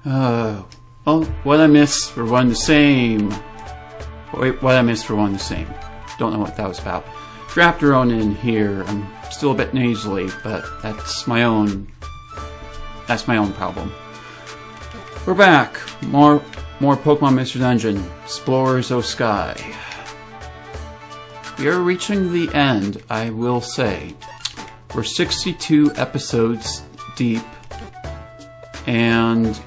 Well, what I missed were one the same. Wait, what I missed were one the same. Don't know what that was about. Raptor in here. I'm still a bit nasally, but that's my own problem. We're back. More Pokemon Mystery Dungeon. Explorers O Sky. We are reaching the end, I will say. We're 62 episodes deep, and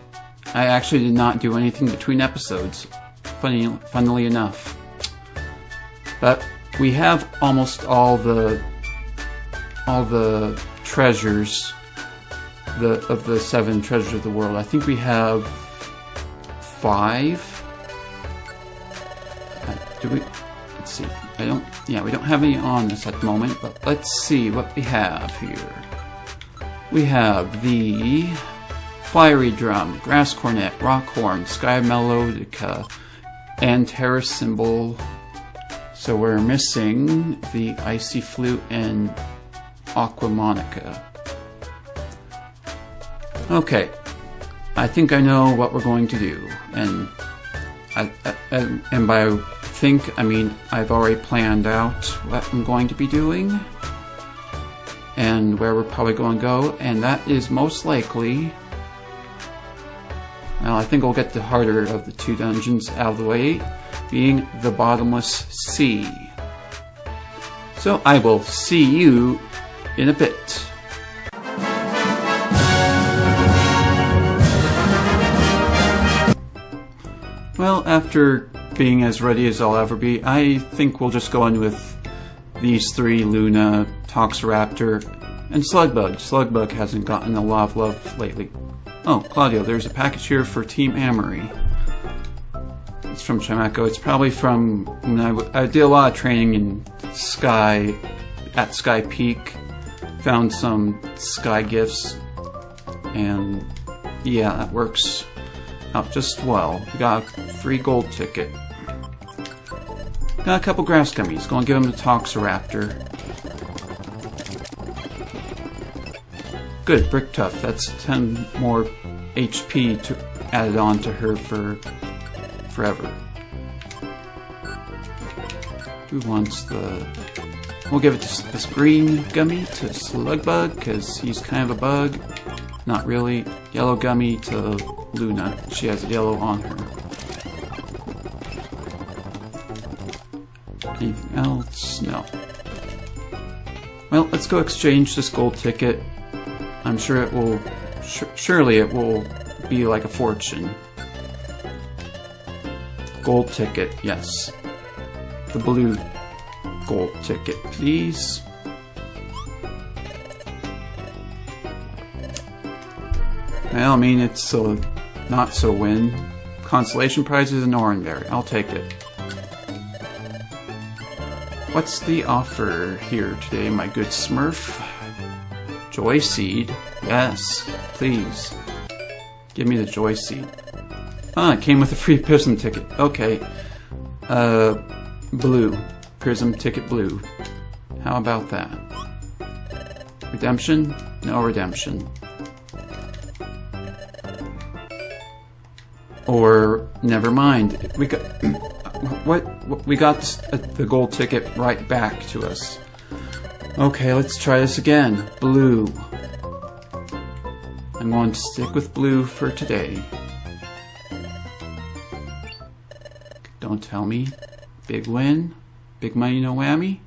I actually did not do anything between episodes, funnily enough. But we have almost all the treasures of the 7 treasures of the world. I think we have 5. Do we? Let's see. We don't have any on this at the moment, but let's see what we have here. We have the Fiery Drum, Grass Cornet, Rock Horn, Sky Melodica, and Terra Symbol. So we're missing the Icy Flute and Aquamonica. Okay, I think I know what we're going to do, and by think, I mean I've already planned out what I'm going to be doing and where we're probably going to go, and that is most likely, well, I think we'll get the harder of the 2 dungeons out of the way, being the Bottomless Sea. So I will see you in a bit. Well, after being as ready as I'll ever be, I think we'll just go in with these 3, Luna, Toxiraptor, and Slugbug. Slugbug hasn't gotten a lot of love lately. Oh, Claudio, there's a package here for Team Amory. It's from Chimeco. It's probably from when I did a lot of training in Sky, at Sky Peak. Found some Sky gifts, and yeah, that works out just well. We got a free gold ticket. Got a couple grass gummies. Gonna give him the Toxiraptor. Good, Brick Tough. That's 10 more HP added on to her for forever. Who wants the... We'll give it to this green gummy to Slugbug, because he's kind of a bug. Not really. Yellow gummy to Luna. She has yellow on her. Anything else? No. Well, let's go exchange this gold ticket. I'm sure it will... surely it will be like a fortune. Gold ticket, yes. The blue gold ticket, please. Well, I mean, it's a not-so-win. Consolation prize is an Oranberry. I'll take it. What's the offer here today, my good Smurf? Joy Seed? Yes, please. Give me the Joy Seed. Ah, it came with a free Prism ticket. Okay. Blue. Prism ticket blue. How about that? Redemption? No redemption. Or, never mind. We got... What? We got the gold ticket right back to us. Okay, let's try this again. Blue. I'm going to stick with blue for today. Don't tell me. Big win? Big money, no whammy?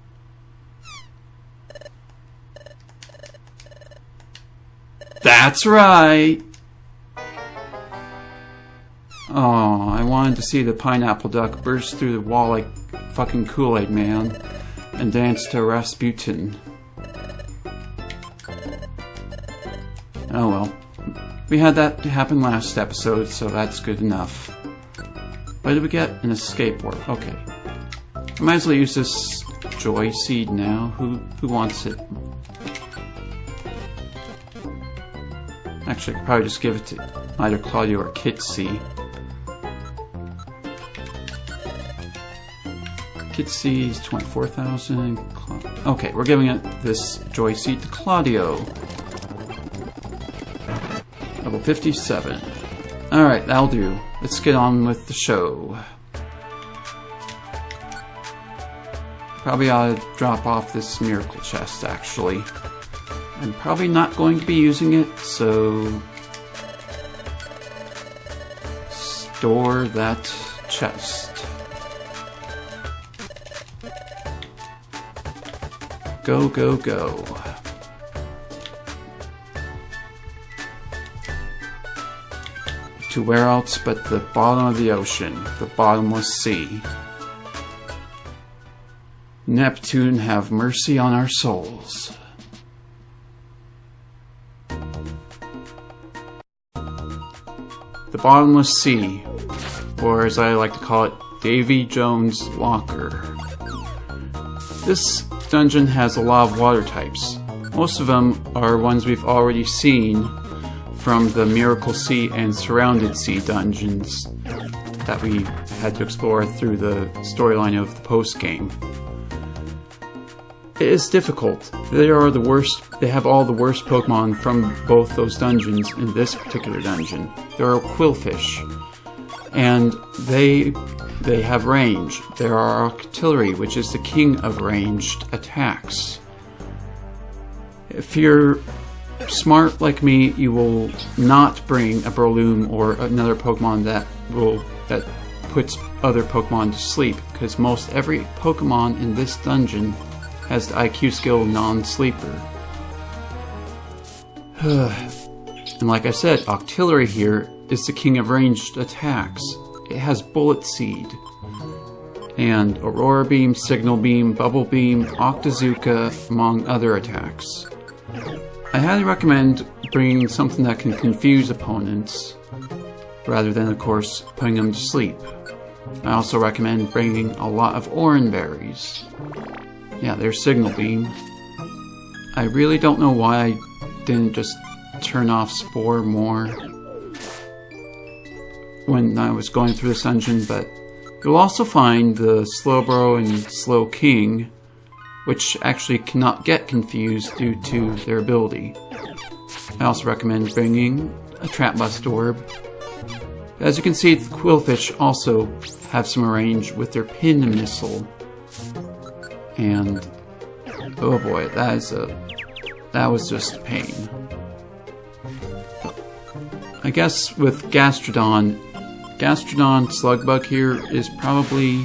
That's right! Oh, I wanted to see the pineapple duck burst through the wall like fucking Kool-Aid Man and dance to Rasputin. Oh well. We had that happen last episode, so that's good enough. What did we get? An escape warp. Okay. I might as well use this Joy Seed now. Who wants it? Actually, I could probably just give it to either Claudio or Kitsy. Kitsy is 24,000. Okay, we're giving it this Joy Seed to Claudio. Level 57. Alright, that'll do. Let's get on with the show. Probably ought to drop off this miracle chest, actually. I'm probably not going to be using it, so... store that chest. Go, go, go. To where else but the bottom of the ocean, the bottomless sea. Neptune, have mercy on our souls. The bottomless sea, or as I like to call it, Davys Locker. This dungeon has a lot of water types. Most of them are ones we've already seen from the Miracle Sea and Surrounded Sea dungeons that we had to explore through the storyline of the post-game. It is difficult. They have all the worst Pokemon from both those dungeons in this particular dungeon. There are Quillfish, and they have range. There are Octillery, which is the king of ranged attacks. If you're smart like me, you will not bring a Breloom or another Pokemon that puts other Pokemon to sleep, because most every Pokemon in this dungeon has the IQ skill non-sleeper. And like I said, Octillery here is the king of ranged attacks. It has Bullet Seed, and Aurora Beam, Signal Beam, Bubble Beam, Octazooka, among other attacks. I highly recommend bringing something that can confuse opponents, rather than, of course, putting them to sleep. I also recommend bringing a lot of Oran Berries. Yeah, there's Signal Beam. I really don't know why I didn't just turn off Spore more when I was going through this dungeon, but you'll also find the Slowbro and Slowking, which actually cannot get confused due to their ability. I also recommend bringing a Trap Bust Orb. As you can see, the Quillfish also have some range with their Pin Missile. And oh boy, that was just a pain. I guess with Gastrodon Slugbug here is probably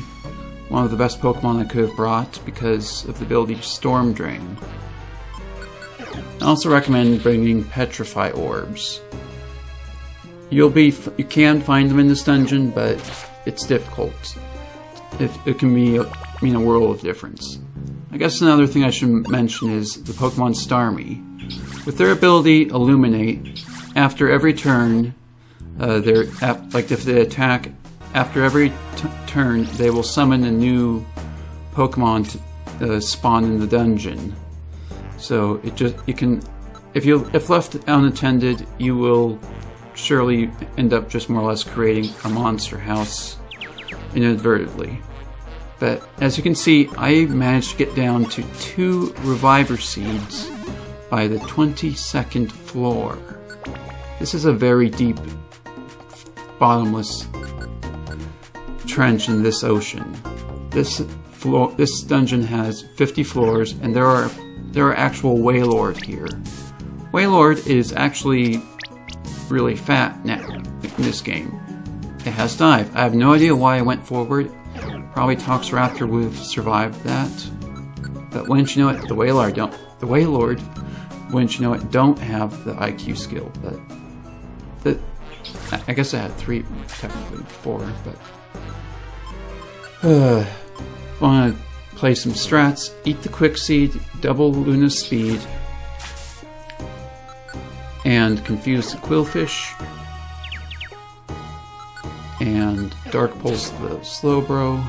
one of the best Pokemon I could have brought because of the ability Storm Drain. I also recommend bringing Petrify Orbs. You can find them in this dungeon, but it's difficult. It can mean a world of difference. I guess another thing I should mention is the Pokemon Starmie. With their ability Illuminate, after every turn, if they attack, after every turn, they will summon a new Pokemon to spawn in the dungeon. So if left unattended, you will surely end up just more or less creating a monster house inadvertently. But as you can see, I managed to get down to 2 Reviver Seeds by the 22nd floor. This is a very deep, bottomless trench in this ocean. This dungeon has 50 floors, and there are actual Wailord here. Wailord is actually really fat now in this game. It has Dive. I have no idea why I went forward. Probably Toxraptor would have survived that. But wouldn't you know it, the Wailord, wouldn't you know it, don't have the IQ skill. But I guess I had 3, technically 4, but want to play some strats. Eat the Quick Seed, double Luna's speed, and confuse the Quillfish, and Dark Pulse the Slowbro,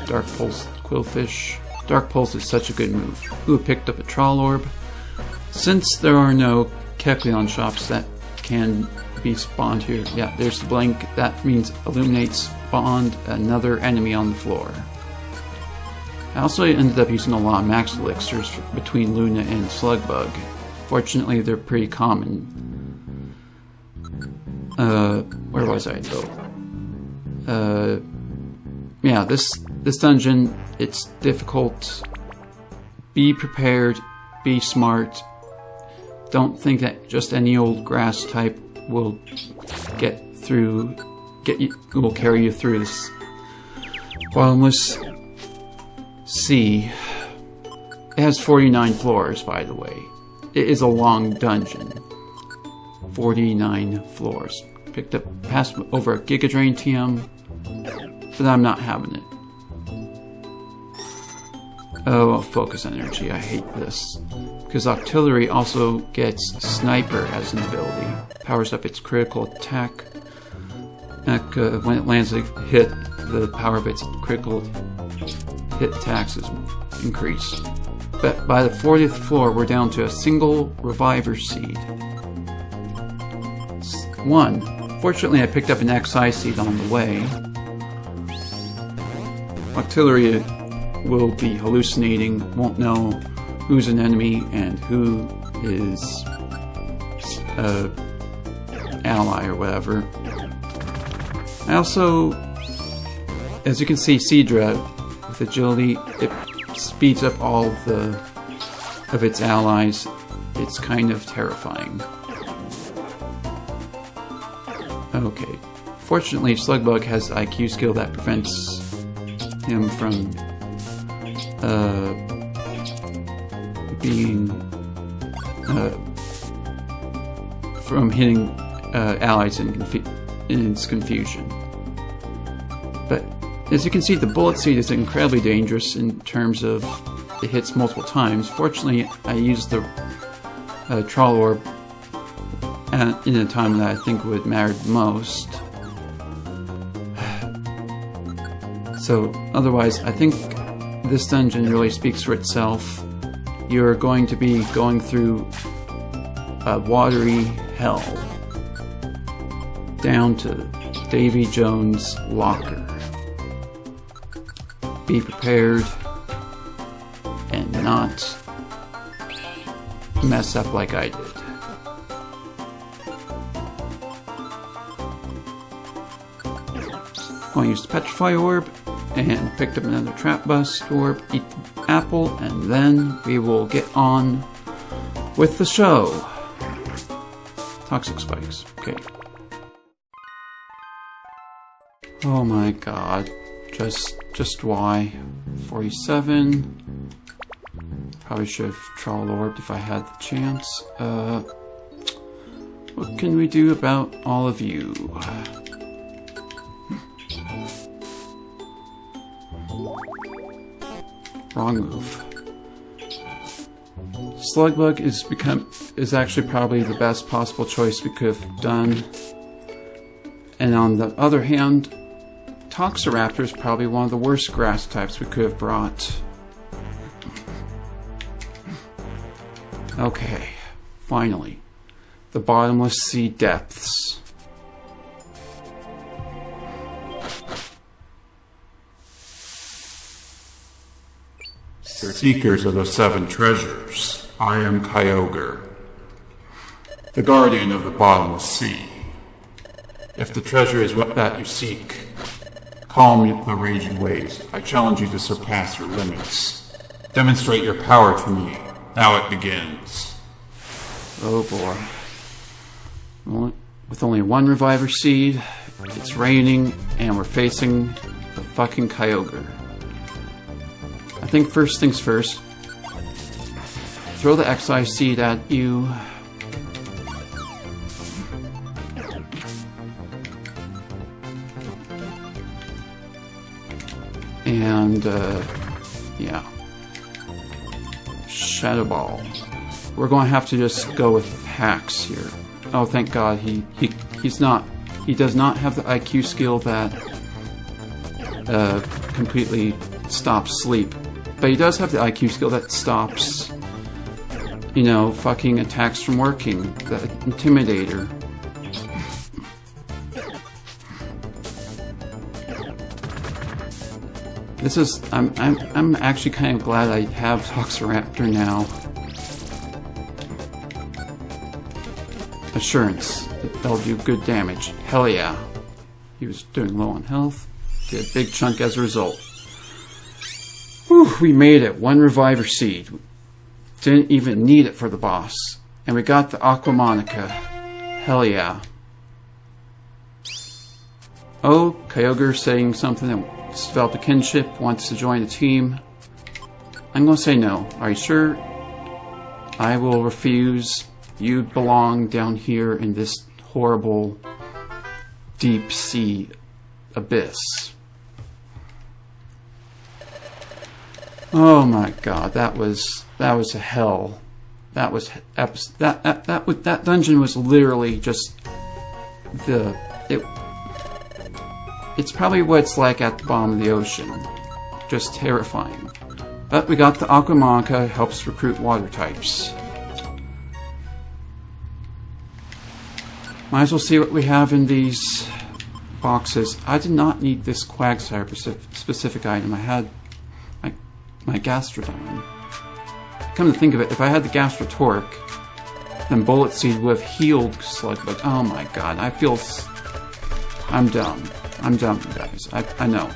Dark Pulse the Quillfish. Dark Pulse is such a good move. Ooh, picked up a Troll Orb. Since there are no Kecleon shops that can be spawned here, yeah, there's the blink. That means Illuminate spawned another enemy on the floor. I also ended up using a lot of Max Elixirs between Luna and Slugbug. Fortunately, they're pretty common. Where was I though? Yeah, this dungeon, it's difficult. Be prepared, be smart. Don't think that just any old grass type will will carry you through this bottomless sea. It has 49 floors, by the way. It is a long dungeon. 49 floors. Passed over a Giga Drain TM, but I'm not having it. Oh, focus energy. I hate this. Because Octillery also gets Sniper as an ability. Powers up its critical attack. When it lands a hit, the power of its critical hit attacks is increased. But by the 40th floor, we're down to a single Reviver Seed. 1. Fortunately, I picked up an XI Seed on the way. Octillery will be hallucinating, won't know who's an enemy and who is ally or whatever. I also, as you can see, Seadra with agility, it speeds up all of its allies. It's kind of terrifying. Okay. Fortunately, Slugbug has IQ skill that prevents him from from hitting allies in its confusion. But as you can see, the Bullet Seed is incredibly dangerous in terms of it hits multiple times. Fortunately, I used the Troll Orb in a time that I think would matter the most. So otherwise, I think this dungeon really speaks for itself. You're going to be going through a watery hell down to Davy Jones' locker. Be prepared and not mess up like I did. I'll use the Petrify Orb and picked up another Trap Bust Orb, eat the apple, and then we will get on with the show. Toxic Spikes. Okay. Oh my god. Just why? 47. Probably should have Troll Orbed if I had the chance. What can we do about all of you? Wrong move. Slugbug is actually probably the best possible choice we could have done. And on the other hand, Toxiraptor is probably one of the worst grass types we could have brought. Okay, finally. The bottomless sea depths. Seekers of the Seven Treasures, I am Kyogre, the guardian of the bottomless sea. If the treasure is what that you seek, calm the raging waves. I challenge you to surpass your limits. Demonstrate your power to me. Now it begins. Oh boy. With only one Reviver Seed, it's raining, and we're facing the fucking Kyogre. I think first things first, throw the XI Seed at you. And, yeah. Shadow Ball. We're going to have to just go with hacks here. Oh, thank God, he does not have the IQ skill that completely stops sleep. But he does have the IQ skill that stops, you know, fucking attacks from working. The Intimidator. This is, I'm actually kind of glad I have Toxiraptor now. Assurance. That'll do good damage. Hell yeah. He was doing low on health. Did a big chunk as a result. Whew, we made it. 1 Reviver Seed. Didn't even need it for the boss. And we got the Aqua Monica. Hell yeah. Oh, Kyogre saying something that developed a kinship, wants to join the team. I'm gonna say no. Are you sure? I will refuse. You belong down here in this horrible deep sea abyss. Oh my god, that was a hell. That was that dungeon was literally just it's probably what it's like at the bottom of the ocean. Just terrifying. But we got the Aqua Monica, helps recruit water types. Might as well see what we have in these boxes. I did not need this Quagsire specific item. I had my Gastrodon. Come to think of it, if I had the Gastrotorque, then Bullet Seed would have healed Slugbuck. Oh my god, I feel... I'm dumb. I'm dumb, guys. I know.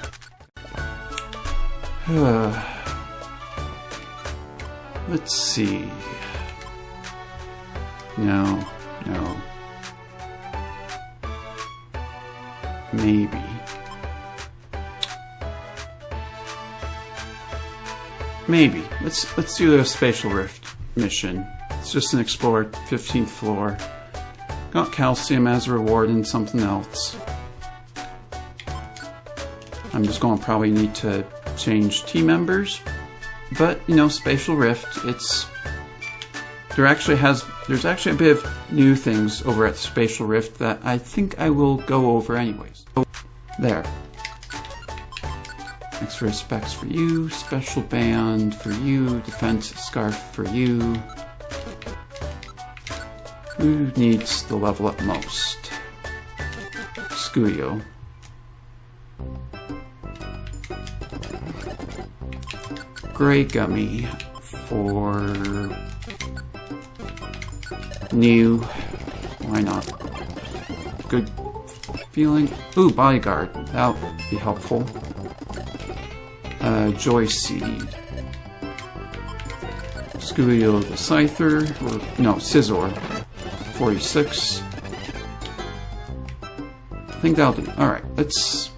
Let's see. No. Maybe. Let's do the Spatial Rift mission. It's just an explore 15th floor. Got calcium as a reward and something else. I'm just going to probably need to change team members. But, you know, Spatial Rift, there's actually a bit of new things over at Spatial Rift that I think I will go over anyways. So, there. Extra specs for you, special band for you, defense scarf for you. Who needs the level up most? Scuyo. Gray Gummy for new. Why not? Good feeling. Ooh, Bodyguard. That'll be helpful. Joy Seed. Scuyo the Scyther. No, Scizor. 46. I think that'll do. Alright, let's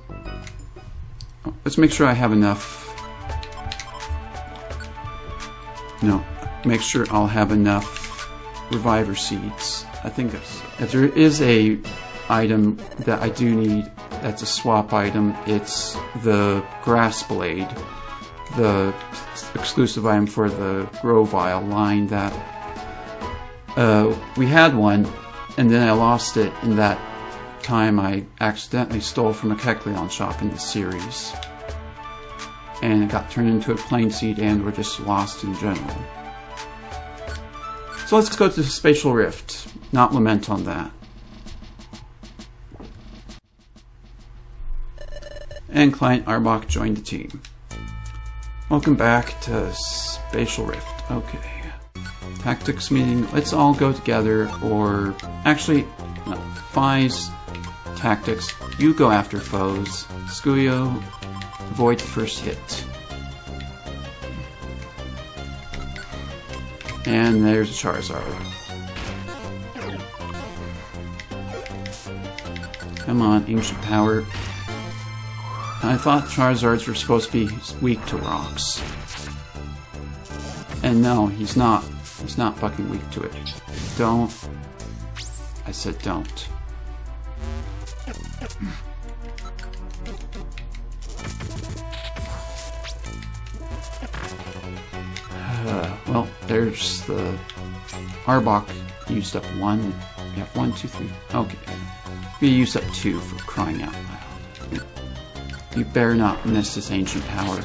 make sure I have enough. No, make sure I'll have enough Reviver Seeds. I think that's... If there is a item that I do need that's a swap item, it's the Grass Blade, the exclusive item for the Grovyle line that we had one, and then I lost it in that time I accidentally stole from a Kecleon shop in the series. And it got turned into a plain seed and we're just lost in general. So let's go to the Spatial Rift, not lament on that. And Client Arbok joined the team. Welcome back to Spatial Rift. Okay. Tactics meeting. Let's all go together, or actually, no. Fi's tactics. You go after foes. Scuyo, avoid the first hit. And there's a Charizard. Come on, Ancient Power. I thought Charizards were supposed to be weak to rocks. And no, he's not. He's not fucking weak to it. Don't. I said don't. Well, there's the Arbok used up one. We have 1, 2, 3. Okay. We used up 2 for crying out loud. You better not miss this ancient power.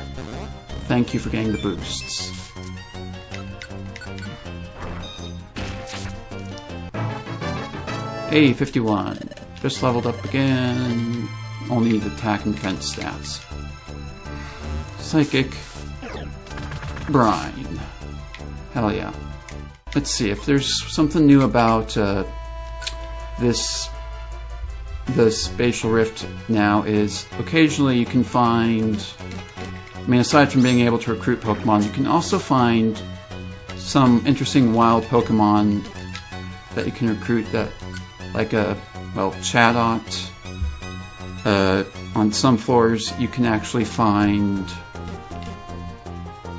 Thank you for getting the boosts. Hey, 51. Just leveled up again. Only need attack and defense stats. Psychic. Brine. Hell yeah. Let's see if there's something new about the Spatial Rift now is occasionally you can find, I mean, aside from being able to recruit Pokemon, you can also find some interesting wild Pokemon that you can recruit that, like Chatot. On some floors you can actually find,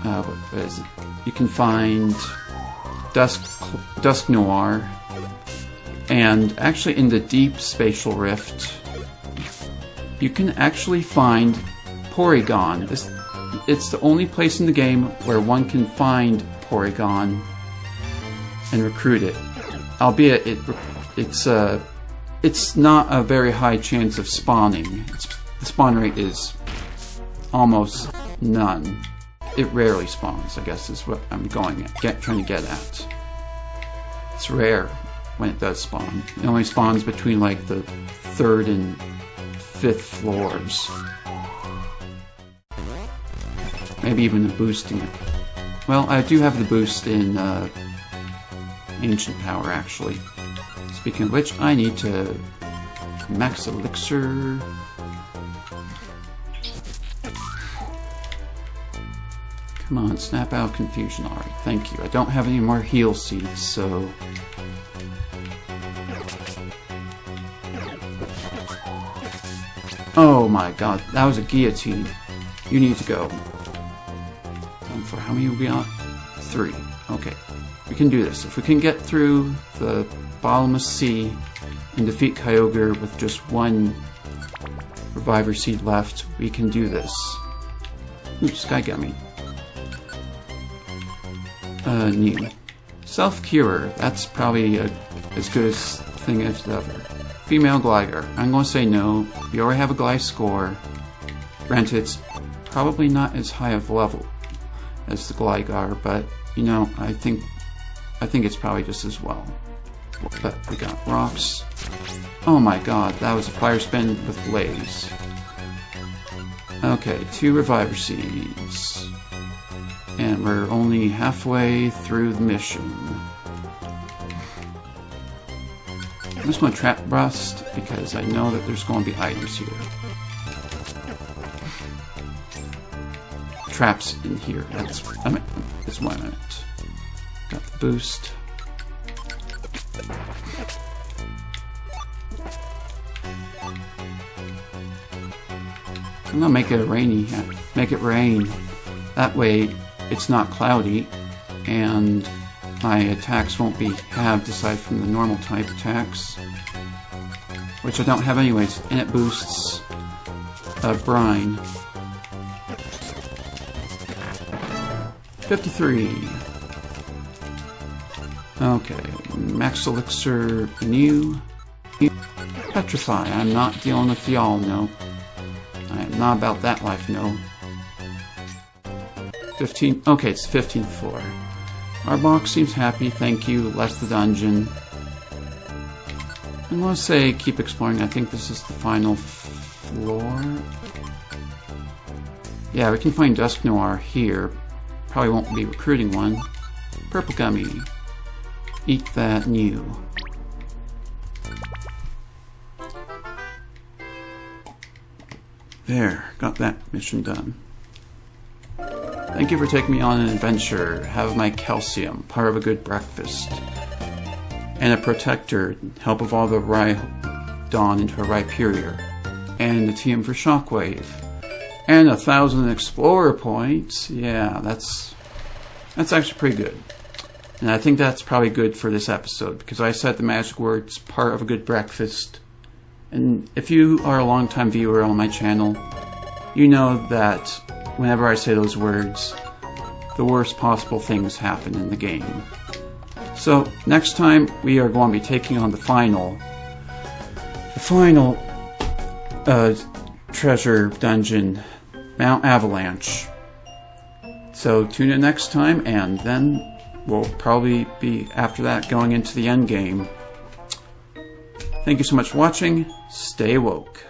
what is it? You can find Dusk Noir. And actually in the deep Spatial Rift, you can actually find Porygon. It's the only place in the game where one can find Porygon and recruit it. Albeit it's not a very high chance of spawning. The spawn rate is almost none. It rarely spawns, I guess is what I'm trying to get at. It's rare when it does spawn. It only spawns between like the 3rd and 5th floors. Maybe even boosting it. Well, I do have the boost in Ancient Power, actually. Speaking of which, I need to max elixir. Come on, snap out confusion. Alright, thank you. I don't have any more heal seeds, so... Oh my god, that was a guillotine. You need to go. For how many will be on? 3. Okay. We can do this. If we can get through the bottomless sea and defeat Kyogre with just 1 Reviver Seed left, we can do this. Ooh, Sky Gummy. New. Self-Cure. That's probably as good a thing as ever. Female Glider. I'm going to say no. You already have a Gliscor. Granted, it's probably not as high of a level as the Gligar, but you know, I think it's probably just as well. But we got rocks. Oh my god, that was a fire spin with Blaze. Okay, 2 Reviver Seeds. And we're only halfway through the mission. I'm just going to Trap Burst because I know that there's going to be items here. Traps in here. That's what I meant. Got the boost. I'm gonna make it a rainy. Make it rain. That way, it's not cloudy, and my attacks won't be halved aside from the normal type attacks, which I don't have anyways, and it boosts Brine. 53. Okay, Max Elixir New. Petrify. I'm not dealing with y'all, no. I am not about that life, no. 15. Okay, it's the 15th floor. Our box seems happy, thank you, left the dungeon. I'm gonna say keep exploring. I think this is the final floor. Yeah, we can find Dusk Noir here. Probably won't be recruiting one. Purple Gummy. Eat that new. There, got that mission done. Thank you for taking me on an adventure. Have my calcium, part of a good breakfast. And a protector, help evolve a Rhydon into a Rhyperior. And a TM for Shockwave. And 1,000 Explorer points. Yeah, that's actually pretty good. And I think that's probably good for this episode, because I said the magic words, part of a good breakfast. And if you are a long-time viewer on my channel, you know that whenever I say those words, the worst possible things happen in the game. So, next time we are going to be taking on the final treasure dungeon, Mount Avalanche. So tune in next time, and then we'll probably be, after that, going into the end game. Thank you so much for watching. Stay woke.